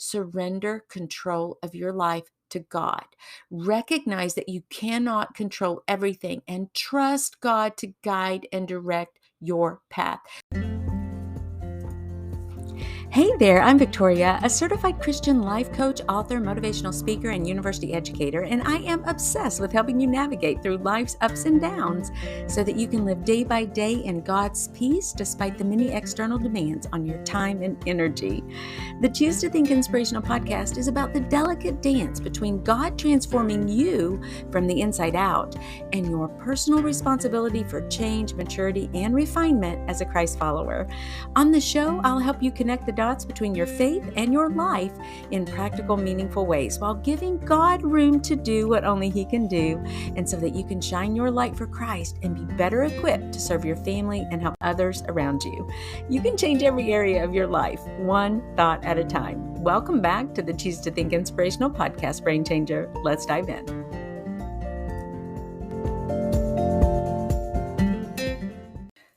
Surrender control of your life to God. Recognize that you cannot control everything and trust God to guide and direct your path. Hey there, I'm Victoria, a certified Christian life coach, author, motivational speaker, and university educator, and I am obsessed with helping you navigate through life's ups and downs so that you can live day by day in God's peace despite the many external demands on your time and energy. The Choose to Think Inspirational podcast is about the delicate dance between God transforming you from the inside out and your personal responsibility for change, maturity, and refinement as a Christ follower. On the show, I'll help you connect the dots between your faith and your life in practical, meaningful ways while giving God room to do what only He can do, and so that you can shine your light for Christ and be better equipped to serve your family and help others around you. You can change every area of your life, one thought at a time. Welcome back to the Choose to Think Inspirational podcast, Brain Changer. Let's dive in.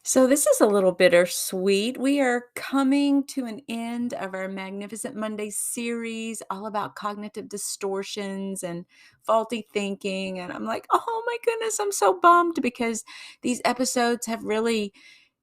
So this is a little bittersweet. We are coming to an end of our Magnificent Monday series, all about cognitive distortions and faulty thinking. And I'm like, oh my goodness, I'm so bummed because these episodes have really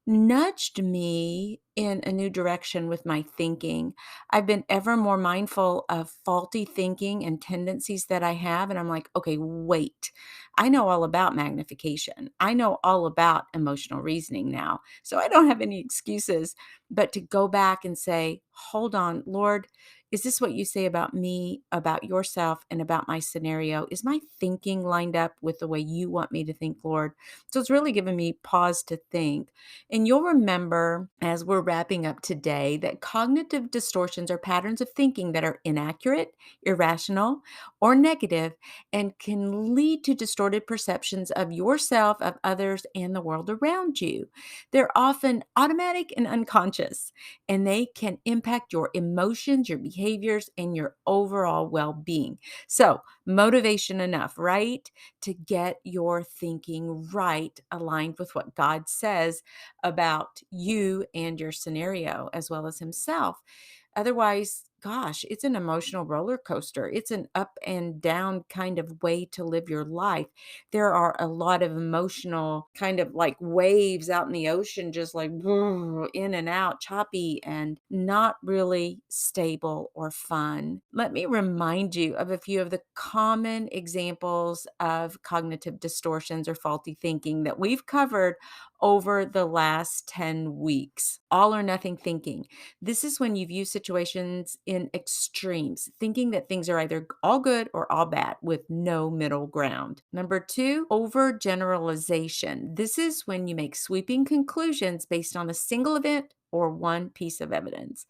nudged me in a new direction with my thinking. I've been ever more mindful of faulty thinking and tendencies that I have. And I'm like, okay, wait, I know all about magnification. I know all about emotional reasoning now. So I don't have any excuses but to go back and say, hold on, Lord, is this what you say about me, about yourself, and about my scenario? Is my thinking lined up with the way you want me to think, Lord? So it's really given me pause to think. And you'll remember as we're wrapping up today that cognitive distortions are patterns of thinking that are inaccurate, irrational, or negative and can lead to distorted perceptions of yourself, of others, and the world around you. They're often automatic and unconscious, and they can impact your emotions, your behaviors, and your overall well-being. So, motivation enough, right? To get your thinking right, aligned with what God says about you and your scenario, as well as Himself. Otherwise, gosh, it's an emotional roller coaster. It's an up and down kind of way to live your life. There are a lot of emotional kind of like waves out in the ocean, just like in and out, choppy and not really stable or fun. Let me remind you of a few of the common examples of cognitive distortions or faulty thinking that we've covered over the last 10 weeks. All or nothing thinking. This is when you view situations in extremes, thinking that things are either all good or all bad with no middle ground. Number 2, overgeneralization. This is when you make sweeping conclusions based on a single event or one piece of evidence.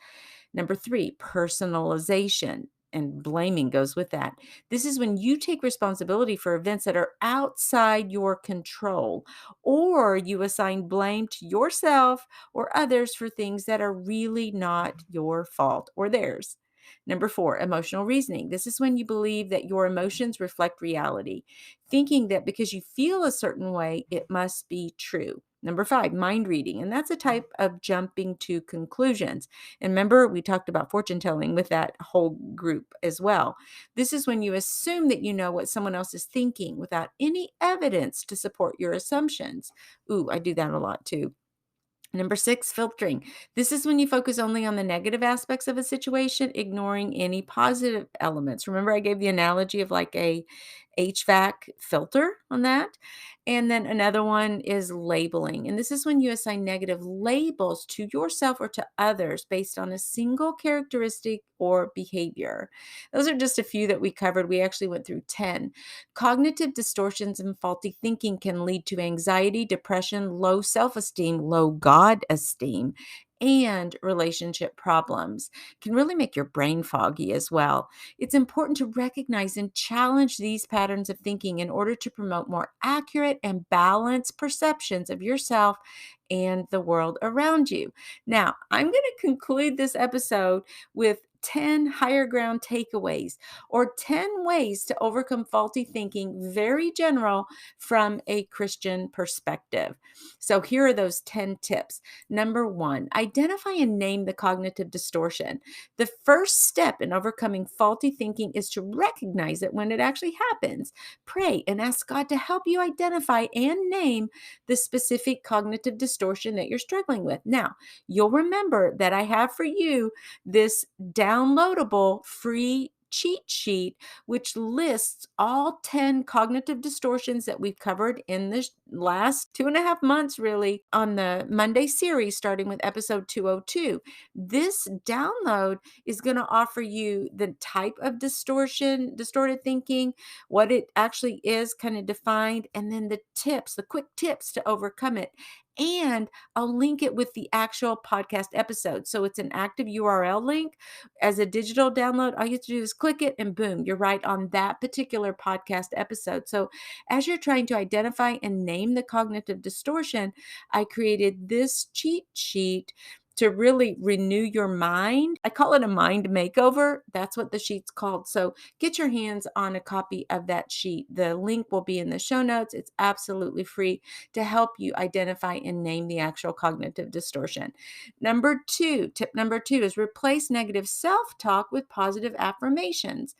Number 3, personalization. And blaming goes with that. This is when you take responsibility for events that are outside your control, or you assign blame to yourself or others for things that are really not your fault or theirs. Number 4, emotional reasoning. This is when you believe that your emotions reflect reality, thinking that because you feel a certain way, it must be true. Number 5, mind reading. And that's a type of jumping to conclusions. And remember, we talked about fortune telling with that whole group as well. This is when you assume that you know what someone else is thinking without any evidence to support your assumptions. Ooh, I do that a lot too. Number 6, filtering. This is when you focus only on the negative aspects of a situation, ignoring any positive elements. Remember, I gave the analogy of like a HVAC filter on that. And then another one is labeling. And this is when you assign negative labels to yourself or to others based on a single characteristic or behavior. Those are just a few that we covered. We actually went through 10. Cognitive distortions and faulty thinking can lead to anxiety, depression, low self-esteem, low God esteem, and relationship problems. Can really make your brain foggy as well. It's important to recognize and challenge these patterns of thinking in order to promote more accurate and balanced perceptions of yourself and the world around you. Now, I'm going to conclude this episode with 10 higher ground takeaways or 10 ways to overcome faulty thinking, very general from a Christian perspective. So here are those 10 tips. Number one, identify and name the cognitive distortion. The first step in overcoming faulty thinking is to recognize it when it actually happens. Pray and ask God to help you identify and name the specific cognitive distortion that you're struggling with. Now, you'll remember that I have for you this downloadable free cheat sheet, which lists all 10 cognitive distortions that we've covered in this last 2.5 months, really, on the Monday series, starting with episode 202. This download is going to offer you the type of distorted thinking, what it actually is kind of defined, and then the tips, the quick tips to overcome it. And I'll link it with the actual podcast episode. So it's an active URL link as a digital download. All you have to do is click it and boom, you're right on that particular podcast episode. So as you're trying to identify and name the cognitive distortion, I created this cheat sheet to really renew your mind. I call it a mind makeover. That's what the sheet's called. So get your hands on a copy of that sheet. The link will be in the show notes. It's absolutely free to help you identify and name the actual cognitive distortion. Tip number two is replace negative self-talk with positive affirmations.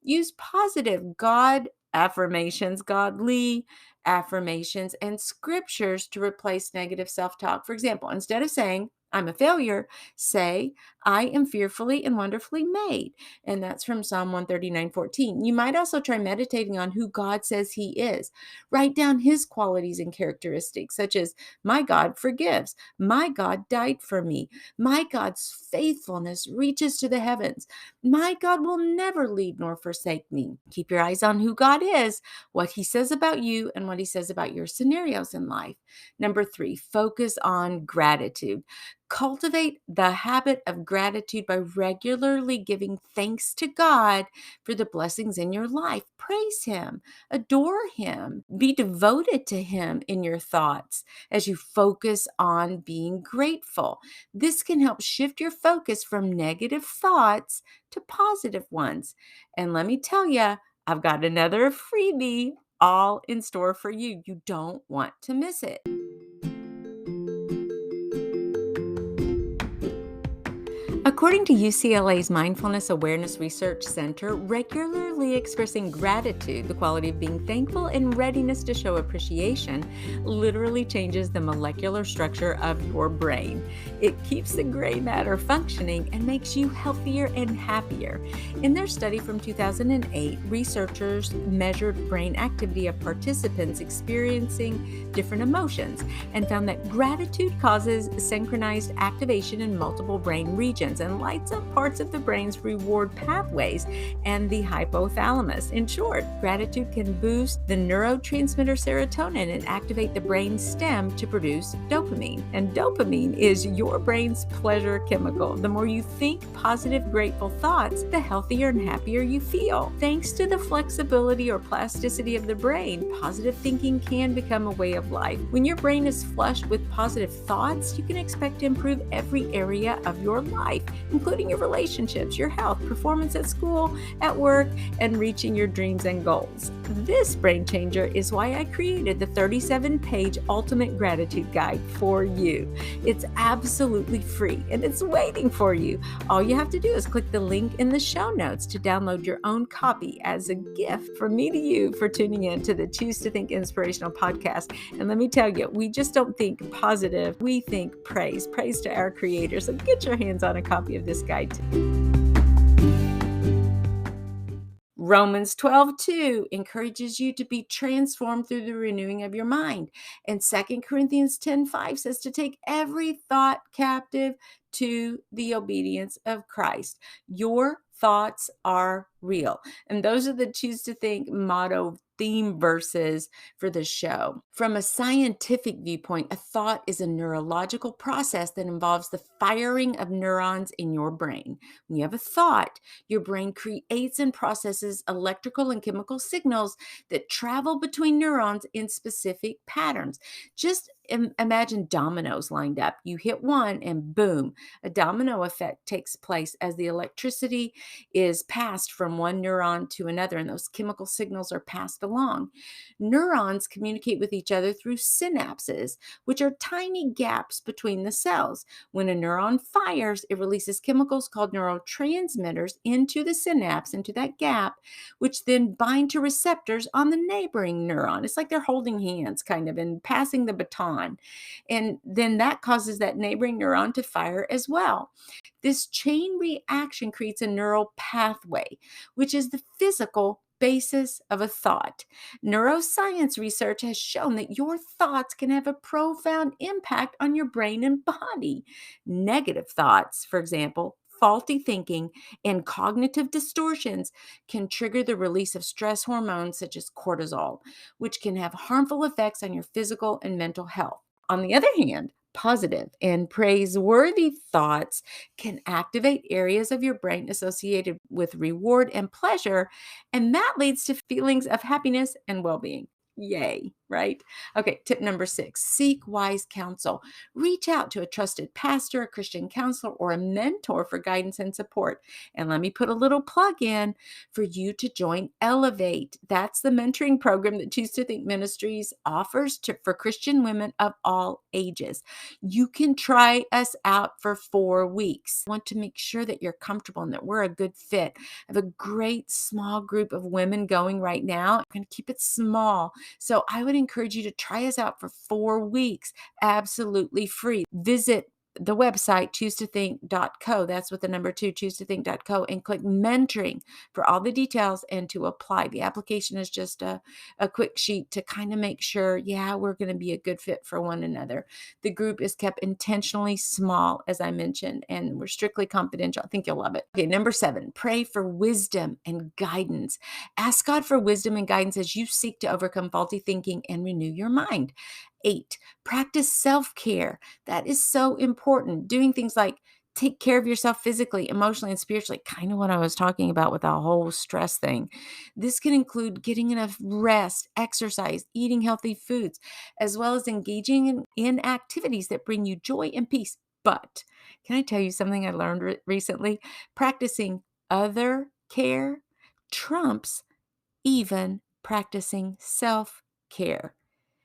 Use positive God affirmations, godly affirmations, and scriptures to replace negative self-talk. For example, instead of saying, I'm a failure, say, I am fearfully and wonderfully made. And that's from Psalm 139:14. You might also try meditating on who God says He is. Write down His qualities and characteristics, such as, my God forgives, my God died for me, my God's faithfulness reaches to the heavens, my God will never leave nor forsake me. Keep your eyes on who God is, what He says about you, and what He says about your scenarios in life. Number three, focus on gratitude. Cultivate the habit of gratitude by regularly giving thanks to God for the blessings in your life. Praise Him, adore Him, be devoted to Him in your thoughts as you focus on being grateful. This can help shift your focus from negative thoughts to positive ones. And let me tell you, I've got another freebie all in store for you. You don't want to miss it. According to UCLA's Mindfulness Awareness Research Center, regularly expressing gratitude, the quality of being thankful, and readiness to show appreciation literally changes the molecular structure of your brain. It keeps the gray matter functioning and makes you healthier and happier. In their study from 2008, researchers measured brain activity of participants experiencing different emotions and found that gratitude causes synchronized activation in multiple brain regions and lights up parts of the brain's reward pathways and the hypothalamus. In short, gratitude can boost the neurotransmitter serotonin and activate the brain stem to produce dopamine. And dopamine is your brain's pleasure chemical. The more you think positive, grateful thoughts, the healthier and happier you feel. Thanks to the flexibility or plasticity of the brain, positive thinking can become a way of life. When your brain is flushed with positive thoughts, you can expect to improve every area of your life, including your relationships, your health, performance at school, at work, and reaching your dreams and goals. This brain changer is why I created the 37-page Ultimate Gratitude Guide for you. It's absolutely free and it's waiting for you. All you have to do is click the link in the show notes to download your own copy as a gift from me to you for tuning in to the Choose to Think Inspirational podcast. And let me tell you, we just don't think positive, we think praise to our Creator. So get your hands on a copy of this guide too. Romans 12:2 encourages you to be transformed through the renewing of your mind. And 2 Corinthians 10:5 says to take every thought captive to the obedience of Christ. Your thoughts are real. And those are the Choose to Think motto theme verses for the show. From a scientific viewpoint, a thought is a neurological process that involves the firing of neurons in your brain. When you have a thought, your brain creates and processes electrical and chemical signals that travel between neurons in specific patterns. Just Imagine dominoes lined up. You hit one and boom, a domino effect takes place as the electricity is passed from one neuron to another, and those chemical signals are passed along. Neurons communicate with each other through synapses, which are tiny gaps between the cells. When a neuron fires, it releases chemicals called neurotransmitters into the synapse, into that gap, which then bind to receptors on the neighboring neuron. It's like they're holding hands, kind of, and passing the baton. And then that causes that neighboring neuron to fire as well. This chain reaction creates a neural pathway, which is the physical basis of a thought. Neuroscience research has shown that your thoughts can have a profound impact on your brain and body. Negative thoughts, for example, faulty thinking, and cognitive distortions can trigger the release of stress hormones such as cortisol, which can have harmful effects on your physical and mental health. On the other hand, positive and praiseworthy thoughts can activate areas of your brain associated with reward and pleasure, and that leads to feelings of happiness and well-being. Yay, right? Okay, tip number 6, seek wise counsel. Reach out to a trusted pastor, a Christian counselor, or a mentor for guidance and support. And let me put a little plug in for you to join Elevate. That's the mentoring program that Choose to Think Ministries offers for Christian women of all ages. You can try us out for 4 weeks. I want to make sure that you're comfortable and that we're a good fit. I have a great small group of women going right now. I'm going to keep it small. So I would encourage you to try us out for 4 weeks, absolutely free. Visit the website, choosetothink.co. That's with the number 2, choosetothink.co, and click mentoring for all the details and to apply. The application is just a quick sheet to kind of make sure, yeah, we're going to be a good fit for one another. The group is kept intentionally small, as I mentioned, and we're strictly confidential. I think you'll love it. Okay, number 7, pray for wisdom and guidance. Ask God for wisdom and guidance as you seek to overcome faulty thinking and renew your mind. 8, practice self-care. That is so important. Doing things like take care of yourself physically, emotionally, and spiritually, kind of what I was talking about with the whole stress thing. This can include getting enough rest, exercise, eating healthy foods, as well as engaging in activities that bring you joy and peace. But can I tell you something I learned recently? Practicing other care trumps even practicing self-care.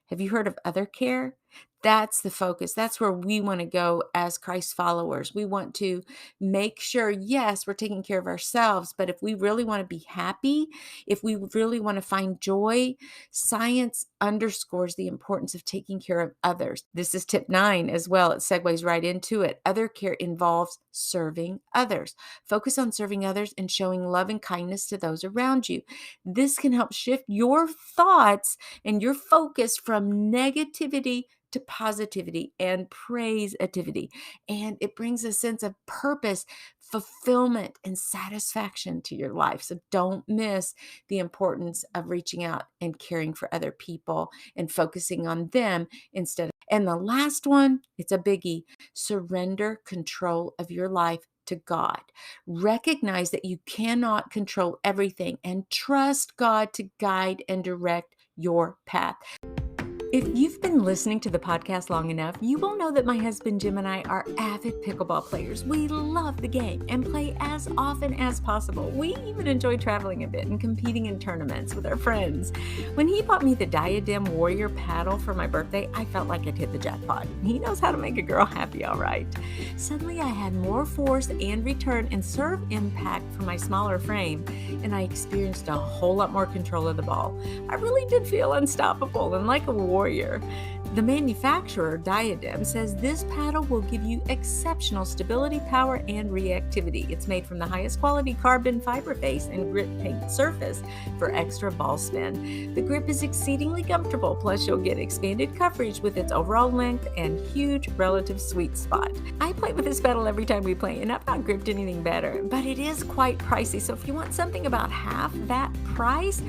Have you heard of other care? That's the focus. That's where we want to go as Christ followers. We want to make sure, yes, we're taking care of ourselves, but if we really want to be happy, if we really want to find joy, science underscores the importance of taking care of others. This is tip 9 as well. It segues right into it. Other care involves serving others. Focus on serving others and showing love and kindness to those around you. This can help shift your thoughts and your focus from negativity to positivity and praiseativity. And it brings a sense of purpose, fulfillment, and satisfaction to your life. So don't miss the importance of reaching out and caring for other people and focusing on them instead of. And the last one, it's a biggie. Surrender control of your life to God. Recognize that you cannot control everything and trust God to guide and direct your path. If you've been listening to the podcast long enough, you will know that my husband Jim and I are avid pickleball players. We love the game and play as often as possible. We even enjoy traveling a bit and competing in tournaments with our friends. When he bought me the Diadem Warrior paddle for my birthday, I felt like I'd hit the jackpot. He knows how to make a girl happy, all right. Suddenly, I had more force and return and serve impact for my smaller frame, and I experienced a whole lot more control of the ball. I really did feel unstoppable and like a warrior. The manufacturer, Diadem, says this paddle will give you exceptional stability, power, and reactivity. It's made from the highest quality carbon fiber base and grip paint surface for extra ball spin. The grip is exceedingly comfortable, plus you'll get expanded coverage with its overall length and huge relative sweet spot. I play with this paddle every time we play, and I've not gripped anything better, but it is quite pricey. So if you want something about half that price,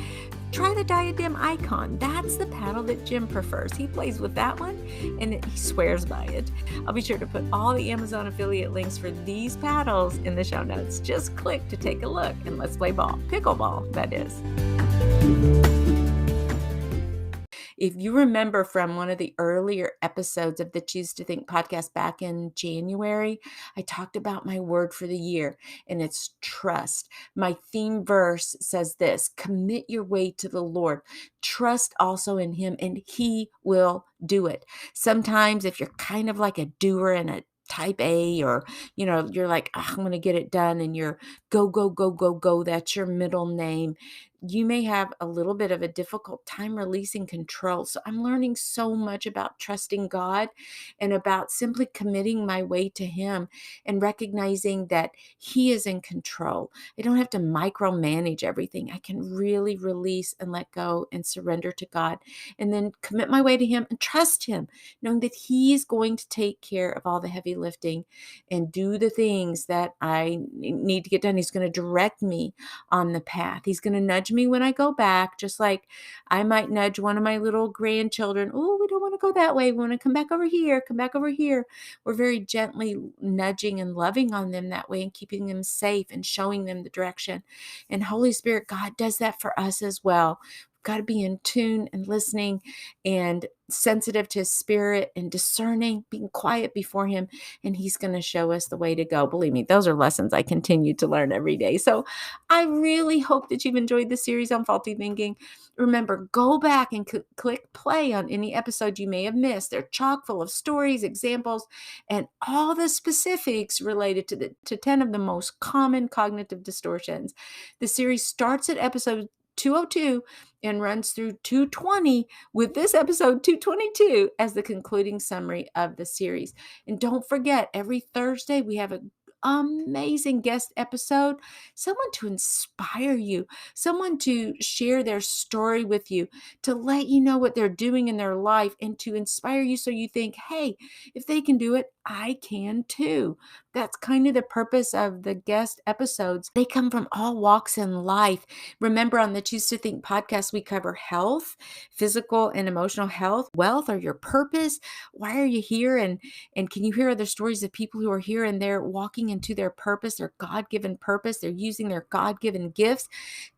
try the Diadem Icon. That's the paddle that Jim prefers. He plays with that one and he swears by it. I'll be sure to put all the Amazon affiliate links for these paddles in the show notes. Just click to take a look and let's play ball. Pickleball, that is. If you remember from one of the earlier episodes of the Choose to Think podcast back in January, I talked about my word for the year, and it's trust. My theme verse says this: commit your way to the Lord. Trust also in him, and he will do it. Sometimes if you're kind of like a doer and a type A, or you're like, "Ah, I'm going to get it done," and you're go, go, go, go, go, that's your middle name, you may have a little bit of a difficult time releasing control. So I'm learning so much about trusting God and about simply committing my way to him and recognizing that he is in control. I don't have to micromanage everything. I can really release and let go and surrender to God, and then commit my way to him and trust him, knowing that he's going to take care of all the heavy lifting and do the things that I need to get done. He's going to direct me on the path. He's going to nudge me when I go back, just like I might nudge one of my little grandchildren. Oh, we don't want to go that way. We want to come back over here, come back over here. We're very gently nudging and loving on them that way and keeping them safe and showing them the direction. And Holy Spirit, God does that for us as well. Got to be in tune and listening and sensitive to his spirit and discerning, being quiet before him, and he's going to show us the way to go. Believe me, those are lessons I continue to learn every day. So I really hope that you've enjoyed the series on faulty thinking. Remember, go back and click play on any episode you may have missed. They're chock full of stories, examples, and all the specifics related to 10 of the most common cognitive distortions. The series starts at episode 202 and runs through 220, with this episode 222 as the concluding summary of the series. And don't forget, every Thursday we have an amazing guest episode, someone to inspire you, someone to share their story with you, to let you know what they're doing in their life, and to inspire you so you think, hey, if they can do it, I can too. That's kind of the purpose of the guest episodes. They come from all walks in life. Remember, on the Choose to Think podcast, we cover health, physical and emotional health, wealth, or your purpose. Why are you here? And can you hear other stories of people who are here and they're walking into their purpose, their God-given purpose? They're using their God-given gifts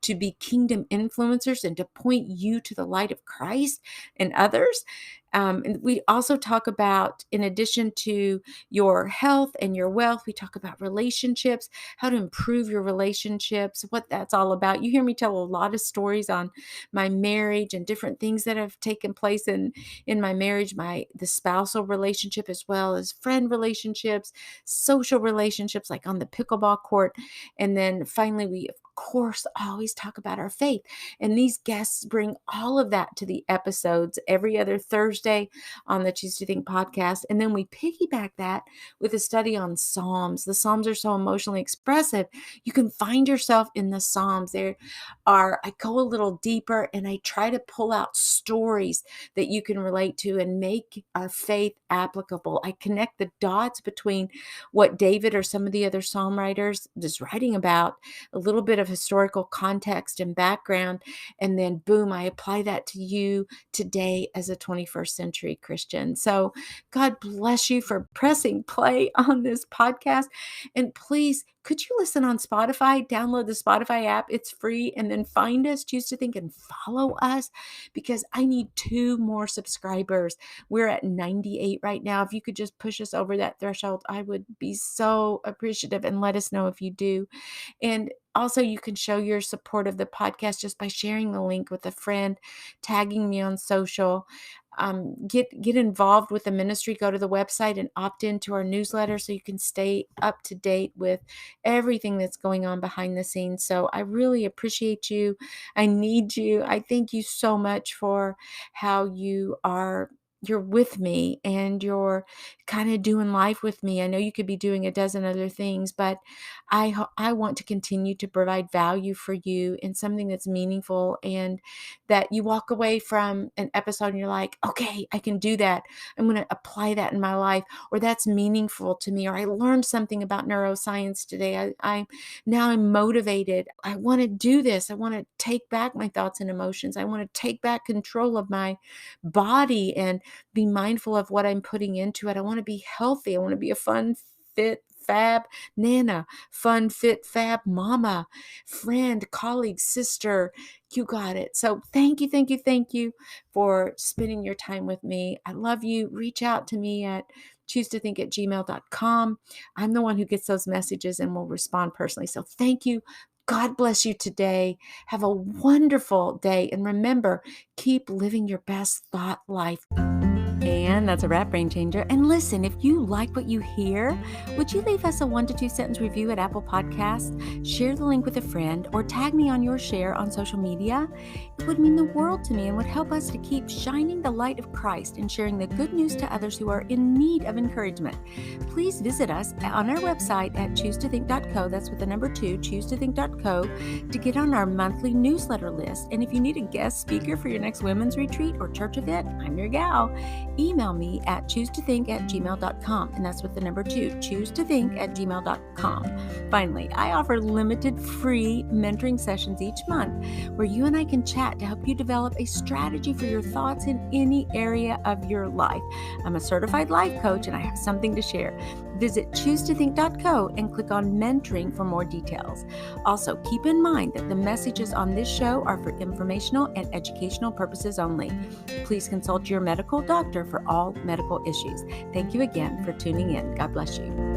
to be kingdom influencers and to point you to the light of Christ and others. And we also talk about, in addition to your health and your wealth, we talk about relationships, how to improve your relationships, what that's all about. You hear me tell a lot of stories on my marriage and different things that have taken place in my marriage, the spousal relationship, as well as friend relationships, social relationships, like on the pickleball court. And then finally, we of course always talk about our faith. And these guests bring all of that to the episodes every other Thursday on the Choose to Think podcast. And then we piggyback that with a study on Psalms. The Psalms are so emotionally expressive. You can find yourself in the Psalms. I go a little deeper and I try to pull out stories that you can relate to and make our faith applicable. I connect the dots between what David or some of the other psalm writers is writing about, a little bit of historical context and background, and then boom, I apply that to you today as a 21st century Christian. So God bless you for pressing play on this podcast. And please, could you listen on Spotify? Download the Spotify app. It's free. And then find us, Choose to Think, and follow us, because I need 2 more subscribers. We're at 98 right now. If you could just push us over that threshold, I would be so appreciative, and let us know if you do. And also, you can show your support of the podcast just by sharing the link with a friend, tagging me on social. Get involved with the ministry. Go to the website and opt into our newsletter so you can stay up to date with everything that's going on behind the scenes. So I really appreciate you. I need you. I thank you so much for how you're with me and you're kind of doing life with me. I know you could be doing a dozen other things, but I want to continue to provide value for you in something that's meaningful, and that you walk away from an episode and you're like, okay, I can do that. I'm going to apply that in my life, or that's meaningful to me, or I learned something about neuroscience today. I'm motivated. I want to do this. I want to take back my thoughts and emotions. I want to take back control of my body and be mindful of what I'm putting into it. I want to be healthy. I want to be a fun, fit, fab Nana, fun, fit, fab mama, friend, colleague, sister. You got it. So thank you, thank you, thank you for spending your time with me. I love you. Reach out to me at choosetothink@gmail.com. I'm the one who gets those messages and will respond personally. So thank you. God bless you today. Have a wonderful day. And remember, keep living your best thought life. And that's a wrap, Brain Changer. And listen, if you like what you hear, would you leave us a 1 to 2 sentence review at Apple Podcasts? Share the link with a friend or tag me on your share on social media. It would mean the world to me and would help us to keep shining the light of Christ and sharing the good news to others who are in need of encouragement. Please visit us on our website at choosetothink.co. That's with the number 2, choosetothink.co, to get on our monthly newsletter list. And if you need a guest speaker for your next women's retreat or church event, I'm your gal. Email me at choosetothink@gmail.com, and that's with the number 2, choosetothink@gmail.com. Finally, I offer limited free mentoring sessions each month where you and I can chat to help you develop a strategy for your thoughts in any area of your life. I'm a certified life coach and I have something to share. Visit choosetothink.co and click on mentoring for more details. Also, keep in mind that the messages on this show are for informational and educational purposes only. Please consult your medical doctor for all medical issues. Thank you again for tuning in. God bless you.